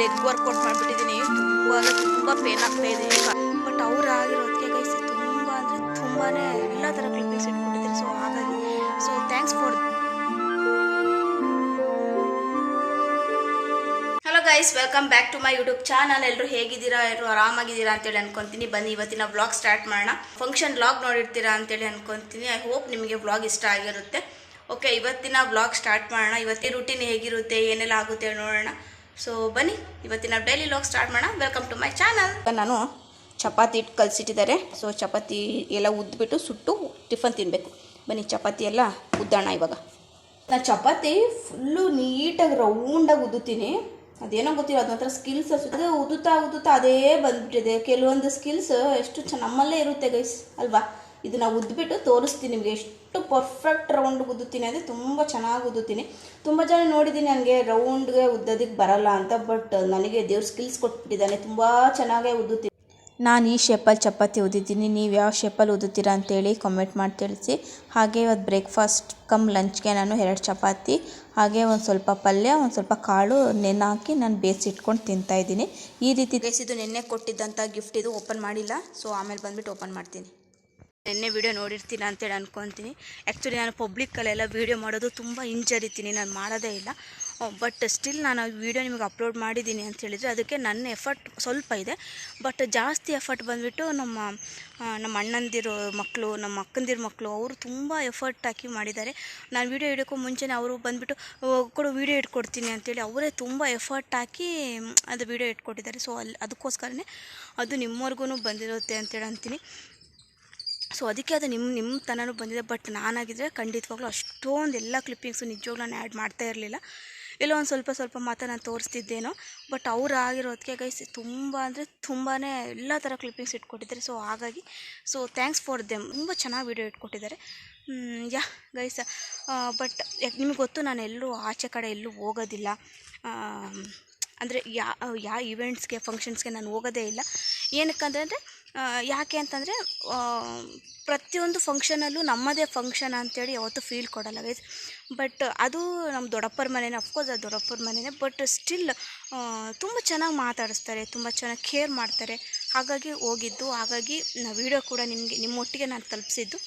Leg workout ಮಾಡಿಬಿಟ್ಟಿದ್ದೀನಿ. ತುಂಬ pain ಆಗ್ತಾ ಇದೆ. ಬಟ್ ಅವ್ರು ಆಗಿರೋದಕ್ಕೆ ಗೈಸ್ ತುಂಬ ಅಂದರೆ ತುಂಬಾ ಎಲ್ಲ ಥರ ಕ್ಲಿಪ್ಪಿಂಗ್ಸ್ ಇಟ್ಕೊಟ್ಟಿದ್ದಾರೆ. ಸೊ ಹಾಗಾಗಿ thanks for. Hello guys, welcome back to my YouTube channel. ಎಲ್ಲರೂ ಹೇಗಿದ್ದೀರಾ? ಎಲ್ಲರೂ ಆರಾಮಾಗಿದ್ದೀರಾ ಅಂತೇಳಿ ಅನ್ಕೊಂತೀನಿ. ಬನ್ನಿ ಇವತ್ತಿನ ವ್ಲಾಗ್ ಸ್ಟಾರ್ಟ್ ಮಾಡೋಣ. ಫಂಕ್ಷನ್ ವ್ಲಾಗ್ ನೋಡಿರ್ತೀರಾ ಅಂತೇಳಿ ಅನ್ಕೊಂತೀನಿ. ಐ ಹೋಪ್ ನಿಮಗೆ ವ್ಲಾಗ್ ಇಷ್ಟ ಆಗಿರುತ್ತೆ. ಓಕೆ, ಇವತ್ತಿನ ವ್ಲಾಗ್ ಸ್ಟಾರ್ಟ್ ಮಾಡೋಣ. ಇವತ್ತಿನ ರೂಟೀನ್ ಹೇಗಿರುತ್ತೆ, ಏನೆಲ್ಲ ಆಗುತ್ತೆ ನೋಡೋಣ. ಸೊ ಬನ್ನಿ ಇವತ್ತಿನ ಡೈಲಿ ವ್ಲಾಗ್ ಸ್ಟಾರ್ಟ್ ಮಾಡೋಣ. Welcome to my channel. ನಾನು ಚಪಾತಿ ಇಟ್ಟು ಕಲಿಸಿಟ್ಟಿದ್ದಾರೆ. ಸೊ ಚಪಾತಿ ಎಲ್ಲ ಉದ್ಬಿಟ್ಟು ಸುಟ್ಟು ಟಿಫನ್ ತಿನ್ನಬೇಕು. ಬನ್ನಿ ಚಪಾತಿ ಎಲ್ಲ ಉದ್ದೋಣ. ಇವಾಗ ನಾನು ಚಪಾತಿ ಫುಲ್ಲು ನೀಟಾಗಿ ರೌಂಡಾಗಿ ಉದ್ದುತ್ತೀನಿ. ಅದೇನೋ ಗೊತ್ತಿಲ್ಲ, ಅದೊಂಥರ ಸ್ಕಿಲ್ಸ್ ಅದು ಉದುತ್ತಾ ಅದೇ ಬಂದ್ಬಿಟ್ಟಿದೆ. ಕೆಲವೊಂದು ಸ್ಕಿಲ್ಸ್ ಎಷ್ಟು ನಮ್ಮಲ್ಲೇ ಇರುತ್ತೆ ಗೈಸ್ ಅಲ್ವಾ. ಇದು ನಾವು ಉದ್ಬಿಟ್ಟು ತೋರಿಸ್ತೀನಿ ನಿಮಗೆ ಎಷ್ಟು ಪರ್ಫೆಕ್ಟ್ ರೌಂಡ್ ಉದ್ದುತ್ತೀನಿ ಅಂದರೆ ತುಂಬ ಚೆನ್ನಾಗಿ ಉದ್ದುತ್ತೀನಿ. ತುಂಬ ಜನ ನೋಡಿದ್ದೀನಿ ನನಗೆ ರೌಂಡ್ಗೆ ಉದ್ದೋದಕ್ಕೆ ಬರಲ್ಲ ಅಂತ. ಬಟ್ ನನಗೆ ದೇವ್ರ ಸ್ಕಿಲ್ಸ್ ಕೊಟ್ಬಿಟ್ಟಿದ್ದಾನೆ, ತುಂಬ ಚೆನ್ನಾಗೇ ಉದ್ದುತ್ತೀನಿ. ನಾನು ಈ ಶೇಪಲ್ಲಿ ಚಪಾತಿ ಉದ್ದಿದ್ದೀನಿ. ನೀವು ಯಾವ ಶೇಪಲ್ಲಿ ಉದ್ದುತ್ತೀರಾ ಅಂತೇಳಿ ಕಾಮೆಂಟ್ ಮಾಡಿ ತಿಳಿಸಿ. ಹಾಗೆ ಇವತ್ತು ಬ್ರೇಕ್ಫಾಸ್ಟ್ ಕಮ್ ಲಂಚ್ಗೆ ನಾನು 2 ಚಪಾತಿ ಹಾಗೆ ಒಂದು ಸ್ವಲ್ಪ ಪಲ್ಯ, ಒಂದು ಸ್ವಲ್ಪ ಕಾಳು ನೆನೆ ಹಾಕಿ ನಾನು ಬೇಯಿಸಿಟ್ಕೊಂಡು ತಿಂತಾಯಿದ್ದೀನಿ. ಈ ರೀತಿ ಬೇಯಿಸಿದ್ದು ನೆನ್ನೆ ಕೊಟ್ಟಿದ್ದಂಥ ಗಿಫ್ಟ್ ಇದು. ಓಪನ್ ಮಾಡಿಲ್ಲ. ಸೊ ಆಮೇಲೆ ಬಂದುಬಿಟ್ಟು ಓಪನ್ ಮಾಡ್ತೀನಿ. ನೆನ್ನೆ ವೀಡಿಯೋ ನೋಡಿರ್ತೀರ ಅಂತೇಳಿ ಅನ್ಕೊತೀನಿ. ಆ್ಯಕ್ಚುಲಿ ನಾನು ಪಬ್ಲಿಕ್ಕಲ್ಲೆಲ್ಲ ವೀಡಿಯೋ ಮಾಡೋದು ತುಂಬ ಹಿಂಜರಿತೀನಿ, ನಾನು ಮಾಡೋದೇ ಇಲ್ಲ. ಬಟ್ ಸ್ಟಿಲ್ ನಾನು ಆ ವೀಡಿಯೋ ನಿಮಗೆ ಅಪ್ಲೋಡ್ ಮಾಡಿದ್ದೀನಿ ಅಂತ ಹೇಳಿದರೆ ಅದಕ್ಕೆ ನನ್ನ ಎಫರ್ಟ್ ಸ್ವಲ್ಪ ಇದೆ. ಬಟ್ ಜಾಸ್ತಿ ಎಫರ್ಟ್ ಬಂದುಬಿಟ್ಟು ನಮ್ಮ ಅಣ್ಣಂದಿರು ಮಕ್ಕಳು, ನಮ್ಮ ಅಕ್ಕಂದಿರ ಮಕ್ಕಳು, ಅವರು ತುಂಬ ಎಫರ್ಟ್ ಹಾಕಿ ಮಾಡಿದ್ದಾರೆ. ನಾನು ವೀಡಿಯೋ ಇಡೋಕ್ಕೂ ಮುಂಚೆನೇ ಅವರು ಬಂದುಬಿಟ್ಟು ಕೊಡು ವೀಡಿಯೋ ಇಟ್ಕೊಡ್ತೀನಿ ಅಂತೇಳಿ ಅವರೇ ತುಂಬ ಎಫರ್ಟ್ ಹಾಕಿ ಅದು ವೀಡಿಯೋ ಇಟ್ಕೊಟ್ಟಿದ್ದಾರೆ. ಸೊ ಅದಕ್ಕೋಸ್ಕರನೇ ಅದು ನಿಮ್ಮವ್ರಿಗೂ ಬಂದಿರುತ್ತೆ ಅಂತೇಳಿ ಅಂತೀನಿ. ಸೊ ಅದಕ್ಕೆ ಅದು ನಿಮ್ಮ ತನೂ ಬಂದಿದೆ. ಬಟ್ ನಾನಾಗಿದ್ದರೆ ಖಂಡಿತವಾಗ್ಲೂ ಅಷ್ಟೊಂದು ಎಲ್ಲ ಕ್ಲಿಪ್ಪಿಂಗ್ಸು ನಿಜವಾಗ್ಲೂ ನಾನು ಆ್ಯಡ್ ಮಾಡ್ತಾ ಇರಲಿಲ್ಲ. ಎಲ್ಲೋ ಒಂದು ಸ್ವಲ್ಪ ಮಾತ್ರ ನಾನು ತೋರಿಸ್ತಿದ್ದೇನೋ. ಬಟ್ ಅವ್ರು ಆಗಿರೋದಕ್ಕೆ ಗೈಸ್ ತುಂಬ ಅಂದರೆ ತುಂಬಾ ಎಲ್ಲ ಥರ ಕ್ಲಿಪ್ಪಿಂಗ್ಸ್ ಇಟ್ಕೊಟ್ಟಿದ್ದಾರೆ. ಸೊ ಹಾಗಾಗಿ ಥ್ಯಾಂಕ್ಸ್ ಫಾರ್ ದೆಮ್. ತುಂಬ ಚೆನ್ನಾಗಿ ವೀಡಿಯೋ ಇಟ್ಕೊಟ್ಟಿದ್ದಾರೆ. ಯಾ ಗೈಸ್, ಬಟ್ ನಿಮಗೆ ಗೊತ್ತು ನಾನು ಎಲ್ಲೂ ಆಚೆ ಕಡೆ ಎಲ್ಲೂ ಹೋಗೋದಿಲ್ಲ. ಅಂದರೆ ಯಾವ ಇವೆಂಟ್ಸ್ಗೆ ಫಂಕ್ಷನ್ಸ್ಗೆ ನಾನು ಹೋಗೋದೇ ಇಲ್ಲ. ಏನಕ್ಕಂದರೆ ಯಾಕೆ ಅಂತಂದರೆ ಪ್ರತಿಯೊಂದು ಫಂಕ್ಷನಲ್ಲೂ ನಮ್ಮದೇ ಫಂಕ್ಷನ್ ಅಂತೇಳಿ ಯಾವತ್ತೂ ಫೀಲ್ ಕೊಡಲ್ಲ ಗೈಸ್. ಬಟ್ ಅದು ನಮ್ಮ ದೊಡ್ಡಪ್ಪರ ಮನೆಯೇ, ಅಫ್ಕೋರ್ಸ್ ಅದು ದೊಡ್ಡಪ್ಪರ ಮನೆಯೇ. ಬಟ್ ಸ್ಟಿಲ್ ತುಂಬ ಚೆನ್ನಾಗಿ ಮಾತಾಡಿಸ್ತಾರೆ, ತುಂಬ ಚೆನ್ನಾಗಿ ಕೇರ್ ಮಾಡ್ತಾರೆ. ಹಾಗಾಗಿ ಹೋಗಿದ್ದು. ಹಾಗಾಗಿ ವೀಡಿಯೋ ಕೂಡ ನಿಮ್ಮೊಟ್ಟಿಗೆ ನಾನು ತಲುಪಿಸಿದ್ದು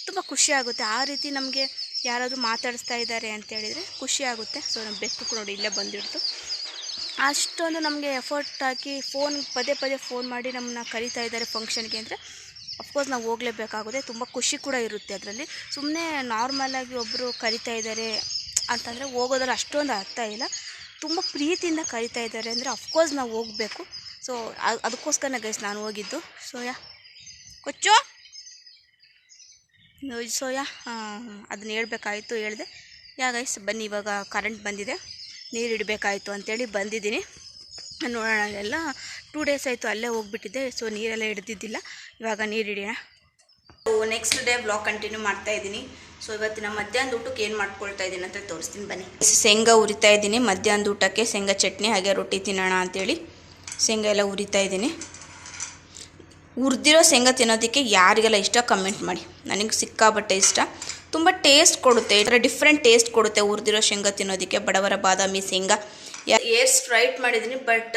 ತುಂಬ ಖುಷಿಯಾಗುತ್ತೆ. ಆ ರೀತಿ ನಮಗೆ ಯಾರಾದರೂ ಮಾತಾಡಿಸ್ತಾ ಇದ್ದಾರೆ ಅಂತೇಳಿದರೆ ಖುಷಿಯಾಗುತ್ತೆ. ಸೊ ನಮ್ಮ ಬೆಕ್ಕು ನೋಡಿ ಇಲ್ಲೇ ಬಂದಿಡ್ತು. ಅಷ್ಟೊಂದು ನಮಗೆ ಎಫರ್ಟ್ ಹಾಕಿ ಪದೇ ಫೋನ್ ಮಾಡಿ ನಮ್ಮನ್ನ ಕರೀತಾ ಇದ್ದಾರೆ ಫಂಕ್ಷನ್ಗೆ ಅಂದರೆ ಅಫ್ಕೋರ್ಸ್ ನಾವು ಹೋಗಲೇಬೇಕಾಗುತ್ತೆ. ತುಂಬ ಖುಷಿ ಕೂಡ ಇರುತ್ತೆ ಅದರಲ್ಲಿ. ಸುಮ್ಮನೆ ನಾರ್ಮಲಾಗಿ ಒಬ್ಬರು ಕರೀತಾ ಇದ್ದಾರೆ ಅಂತಂದರೆ ಹೋಗೋದ್ರಲ್ಲಿ ಅಷ್ಟೊಂದು ಅರ್ಥ ಇಲ್ಲ. ತುಂಬ ಪ್ರೀತಿಯಿಂದ ಕರೀತಾ ಇದ್ದಾರೆ ಅಂದರೆ ಅಫ್ಕೋರ್ಸ್ ನಾವು ಹೋಗಬೇಕು. ಸೊ ಅದಕ್ಕೋಸ್ಕರ ಗೈಸ್ ನಾನು ಹೋಗಿದ್ದು. ಕೊಚ್ಚು ಅದನ್ನ ಹೇಳ್ಬೇಕಾಯಿತು, ಹೇಳಿದೆ. ಗೈಸ್ ಬನ್ನಿ, ಇವಾಗ ಕರೆಂಟ್ ಬಂದಿದೆ, ನೀರು ಇಡಬೇಕಾಯಿತು ಅಂತೇಳಿ ಬಂದಿದ್ದೀನಿ. ನೋಡೋಣ, ಎಲ್ಲ 2 ಡೇಸ್ ಆಯಿತು ಅಲ್ಲೇ ಹೋಗ್ಬಿಟ್ಟಿದ್ದೆ. ಸೊ ನೀರೆಲ್ಲ ಹಿಡ್ದಿದ್ದಿಲ್ಲ, ಇವಾಗ ನೀರು ಹಿಡಿಯೋಣ. ನೆಕ್ಸ್ಟ್ ಡೇ ಬ್ಲಾಗ್ ಕಂಟಿನ್ಯೂ ಮಾಡ್ತಾಯಿದ್ದೀನಿ. ಸೊ ಇವತ್ತಿನ ಮಧ್ಯಾಹ್ನದ ಊಟಕ್ಕೆ ಏನು ಮಾಡ್ಕೊಳ್ತಾ ಇದ್ದೀನಿ ಅಂತ ತೋರಿಸ್ತೀನಿ ಬನ್ನಿ. ಶೇಂಗಾ ಹುರಿತಾ ಇದ್ದೀನಿ. ಮಧ್ಯಾಹ್ನದ ಊಟಕ್ಕೆ ಶೇಂಗಾ ಚಟ್ನಿ ಹಾಗೆ ರೊಟ್ಟಿ ತಿನ್ನೋಣ ಅಂಥೇಳಿ ಶೇಂಗಾ ಎಲ್ಲ ಹುರಿತಾ ಇದ್ದೀನಿ. ಹುರಿದಿರೋ ಶೇಂಗಾ ತಿನ್ನೋದಕ್ಕೆ ಯಾರಿಗೆಲ್ಲ ಇಷ್ಟ ಕಮೆಂಟ್ ಮಾಡಿ. ನನಗೆ ಸಿಕ್ಕಾಬಟ್ಟೆ ಇಷ್ಟ. ತುಂಬ ಟೇಸ್ಟ್ ಕೊಡುತ್ತೆ, ಈ ಥರ ಡಿಫ್ರೆಂಟ್ ಟೇಸ್ಟ್ ಕೊಡುತ್ತೆ ಹುರಿದಿರೋ ಶೇಂಗಾ ತಿನ್ನೋದಕ್ಕೆ. ಬಡವರ ಬಾದಾಮಿ ಶೇಂಗಾ ಏರ್ ಸ್ಟ್ರೈಟ್ ಮಾಡಿದ್ದೀನಿ, ಬಟ್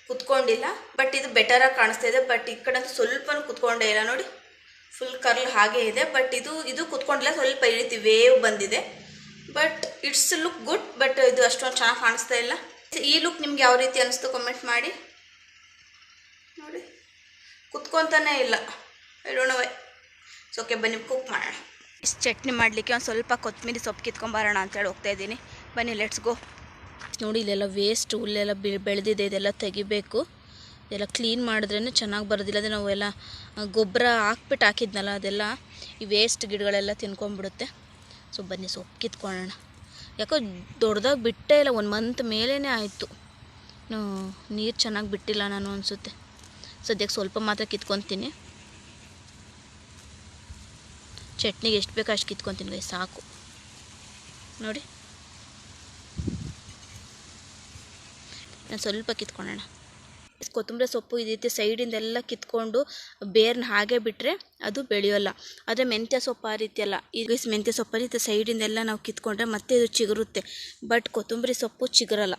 ಕುತ್ಕೊಂಡಿಲ್ಲ. ಬಟ್ ಇದು ಬೆಟರಾಗಿ ಕಾಣಿಸ್ತಾ ಇದೆ. ಬಟ್ ಈ ಕಡೆ ಸ್ವಲ್ಪನೂ ಕುತ್ಕೊಂಡೇ ಇಲ್ಲ ನೋಡಿ, ಫುಲ್ ಕರ್ಲ್ ಹಾಗೇ ಇದೆ. ಬಟ್ ಇದು ಕುತ್ಕೊಂಡಿಲ್ಲ, ಸ್ವಲ್ಪ ಈ ರೀತಿ ವೇವ್ ಬಂದಿದೆ. But it's look good. But ಇದು ಅಷ್ಟೊಂದು ಚೆನ್ನಾಗಿ ಕಾಣಿಸ್ತಾ ಇಲ್ಲ. ಈ ಲುಕ್ ನಿಮ್ಗೆ ಯಾವ ರೀತಿ ಅನಿಸ್ತು ಕಮೆಂಟ್ ಮಾಡಿ. ನೋಡಿ ಕುತ್ಕೊತಾನೇ ಇಲ್ಲ, I don't know why. So okay ಬನ್ನಿ ಕುಕ್ ಮಾಡೋಣ. ಚಟ್ನಿ ಮಾಡಲಿಕ್ಕೆ ಒಂದು ಸ್ವಲ್ಪ ಕೊತ್ತಂಬರಿ ಸೊಪ್ಪು ಕಿತ್ಕೊಂಬರೋಣ ಅಂತೇಳಿ ಹೋಗ್ತಾಯಿದ್ದೀನಿ. ಬನ್ನಿ ಲೆಟ್ಸ್ ಗೋ. ನೋಡಿ ಇಲ್ಲೆಲ್ಲ ವೇಸ್ಟ್ ಹುಲ್ಲೆಲ್ಲ ಬೆಳೆದಿದೆ, ಇದೆಲ್ಲ ತೆಗಿಬೇಕು. ಇದೆಲ್ಲ ಕ್ಲೀನ್ ಮಾಡಿದ್ರೇ ಚೆನ್ನಾಗಿ ಬರೋದಿಲ್ಲ. ಅದೇ ನಾವು ಎಲ್ಲ ಗೊಬ್ಬರ ಹಾಕಿದ್ನಲ್ಲ, ಅದೆಲ್ಲ ಈ ವೇಸ್ಟ್ ಗಿಡಗಳೆಲ್ಲ ತಿನ್ಕೊಂಡ್ಬಿಡುತ್ತೆ. ಸೊ ಬನ್ನಿ ಸೊಪ್ಪು ಕಿತ್ಕೊಳ್ಳೋಣ. ಯಾಕೋ ದೊಡ್ಡದಾಗಿ ಬಿಟ್ಟೇ ಇಲ್ಲ, 1 ಮಂತ್ ಮೇಲೇ ಆಯಿತು. ನೀರು ಚೆನ್ನಾಗಿ ಬಿಟ್ಟಿಲ್ಲ ನಾನು ಅನಿಸುತ್ತೆ. ಸದ್ಯಕ್ಕೆ ಸ್ವಲ್ಪ ಮಾತ್ರ ಕಿತ್ಕೊತೀನಿ. ಚಟ್ನಿಗೆ ಎಷ್ಟು ಬೇಕು ಅಷ್ಟು ಕಿತ್ಕೊತೀನಿ ಸಾಕು. ನೋಡಿ ನಾನು ಸ್ವಲ್ಪ ಕಿತ್ಕೊಳ್ಳೋಣ. ಕೊತ್ತಂಬರಿ ಸೊಪ್ಪು ಈ ರೀತಿ ಸೈಡಿಂದೆಲ್ಲ ಕಿತ್ಕೊಂಡು ಬೇರ್ನ ಹಾಗೆ ಬಿಟ್ಟರೆ ಅದು ಬೆಳೆಯೋಲ್ಲ. ಆದರೆ ಮೆಂತ್ಯ ಸೊಪ್ಪು ಆ ರೀತಿ ಅಲ್ಲ. ಈಗ ಮೆಂತ್ಯ ಸೊಪ್ಪು ರೀತಿ ಸೈಡಿಂದೆಲ್ಲ ನಾವು ಕಿತ್ಕೊಂಡ್ರೆ ಮತ್ತೆ ಇದು ಚಿಗುರುತ್ತೆ. ಬಟ್ ಕೊತ್ತಂಬರಿ ಸೊಪ್ಪು ಚಿಗುರಲ್ಲ.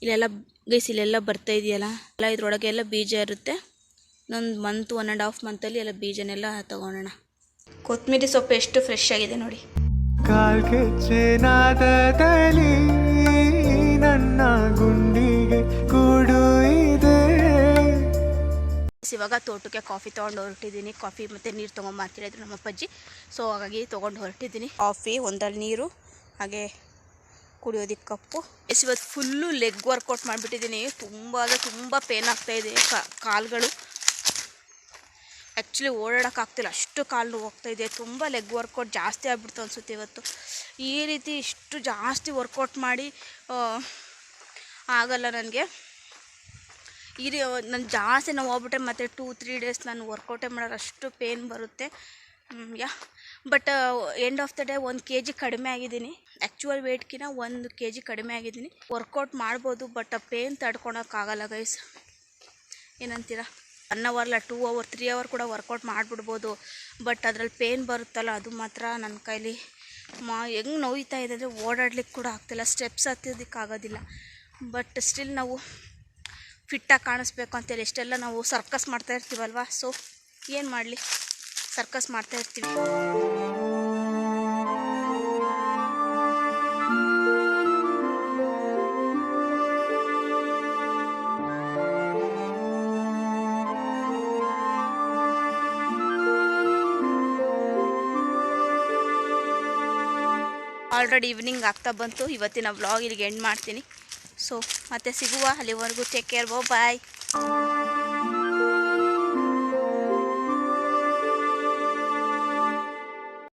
ಇಲ್ಲೆಲ್ಲ ಗೈಸ್ ಇಲ್ಲೆಲ್ಲ ಬರ್ತಾ ಇದೆಯಲ್ಲ ಎಲ್ಲ ಇದ್ರೊಳಗೆ ಎಲ್ಲ ಬೀಜ ಇರುತ್ತೆ. ಇನ್ನೊಂದು ಮಂತ್ 1.5 ಮಂತಲ್ಲಿ ಎಲ್ಲ ಬೀಜನೆಲ್ಲ ತಗೊಳ್ಳೋಣ. ಕೊತ್ತಂಬರಿ ಸೊಪ್ಪು ಎಷ್ಟು ಫ್ರೆಶ್ ಆಗಿದೆ ನೋಡಿ. ಕಾಲ್ಗೆಚ್ಚೆನಾದದಲ್ಲಿ ನನ್ನ ಗುಂಡಿಗೆ ಕೂಡು ಇದೆ. ಇವಾಗ ತೋಟಕ್ಕೆ ಕಾಫಿ ತೊಗೊಂಡು ಹೊರಟಿದ್ದೀನಿ. ಕಾಫಿ ಮತ್ತು ನೀರು ತೊಗೊಂಬರ್ತಿದ್ರು ನಮ್ಮ ಅಪ್ಪಾಜಿ. ಸೊ ಹಾಗಾಗಿ ತೊಗೊಂಡು ಹೊರಟಿದ್ದೀನಿ. ಕಾಫಿ, ಒಂದಲ್ಲಿ ನೀರು, ಹಾಗೆ ಕುಡಿಯೋದಕ್ಕೆ ಕಪ್ಪು. ಇವತ್ತು ಫುಲ್ಲು ಲೆಗ್ ವರ್ಕೌಟ್ ಮಾಡಿಬಿಟ್ಟಿದ್ದೀನಿ. ತುಂಬ ಪೇನ್ ಆಗ್ತಾಯಿದೆ ಕಾಲುಗಳು. ಆ್ಯಕ್ಚುಲಿ ಓಡಾಡೋಕ್ಕಾಗ್ತಿಲ್ಲ, ಅಷ್ಟು ಕಾಲು ಹೋಗ್ತಾಯಿದೆ. ತುಂಬ ಲೆಗ್ ವರ್ಕೌಟ್ ಜಾಸ್ತಿ ಆಗಿಬಿಡ್ತು ಅನಿಸುತ್ತೆ ಇವತ್ತು. ಈ ರೀತಿ ಇಷ್ಟು ಜಾಸ್ತಿ ವರ್ಕೌಟ್ ಮಾಡಿ ಆಗಲ್ಲ ನನಗೆ. ನಾನು ಜಾಸ್ತಿ ನಾವು ಹೋಗ್ಬಿಟ್ರೆ ಮತ್ತು 2-3 ಡೇಸ್ ನಾನು ವರ್ಕೌಟೇ ಮಾಡೋದು, ಅಷ್ಟು ಪೇನ್ ಬರುತ್ತೆ. But end of the day 1 kg ಕಡಿಮೆ ಆಗಿದ್ದೀನಿ. ಆ್ಯಕ್ಚುಯಲ್ ವೇಟ್ಗಿನ 1 kg ಕಡಿಮೆ ಆಗಿದ್ದೀನಿ. ವರ್ಕೌಟ್ ಮಾಡ್ಬೋದು, ಬಟ್ ಆ ಪೇನ್ ತಡ್ಕೊಳಕ್ಕಾಗಲ್ಲ ಗೈಸ್. ಏನಂತೀರಾ? 1 hour ಇಲ್ಲ 2 hour 3 hour ಕೂಡ ವರ್ಕೌಟ್ ಮಾಡಿಬಿಡ್ಬೋದು. ಬಟ್ ಅದ್ರಲ್ಲಿ ಪೇನ್ ಬರುತ್ತಲ್ಲ, ಅದು ಮಾತ್ರ ನನ್ನ ಕೈಲಿ ಹೆಂಗೆ ನೋಯ್ತಾ ಇದೆ ಅಂದರೆ ಓಡಾಡ್ಲಿಕ್ಕೆ ಕೂಡ ಆಗ್ತಿಲ್ಲ, ಸ್ಟೆಪ್ಸ್ ಹತ್ತೋದಕ್ಕಾಗೋದಿಲ್ಲ. ಬಟ್ ಸ್ಟಿಲ್ ನಾವು ಫಿಟ್ಟಾಗಿ ಕಾಣಿಸ್ಬೇಕು ಅಂತೇಳಿ ಎಷ್ಟೆಲ್ಲ ನಾವು ಸರ್ಕಸ್ ಮಾಡ್ತಾ ಇರ್ತೀವಲ್ವ. ಸೊ ಏನು ಮಾಡಲಿ, ಸರ್ಕಸ್ ಮಾಡ್ತಾ ಇರ್ತೀವಿ. ಆಲ್ರೆಡಿ ಈವ್ನಿಂಗ್ ಆಗ್ತಾ ಬಂತು. ಇವತ್ತಿನ ವ್ಲಾಗ್ ಇಲ್ಲಿಗೆ ಎಂಡ್ ಮಾಡ್ತೀನಿ. ಸೊ ಮತ್ತೆ ಸಿಗುವ, ಅಲ್ಲಿವರೆಗೂ ಟೇಕ್ ಕೇರ್, ಬಾಯ್.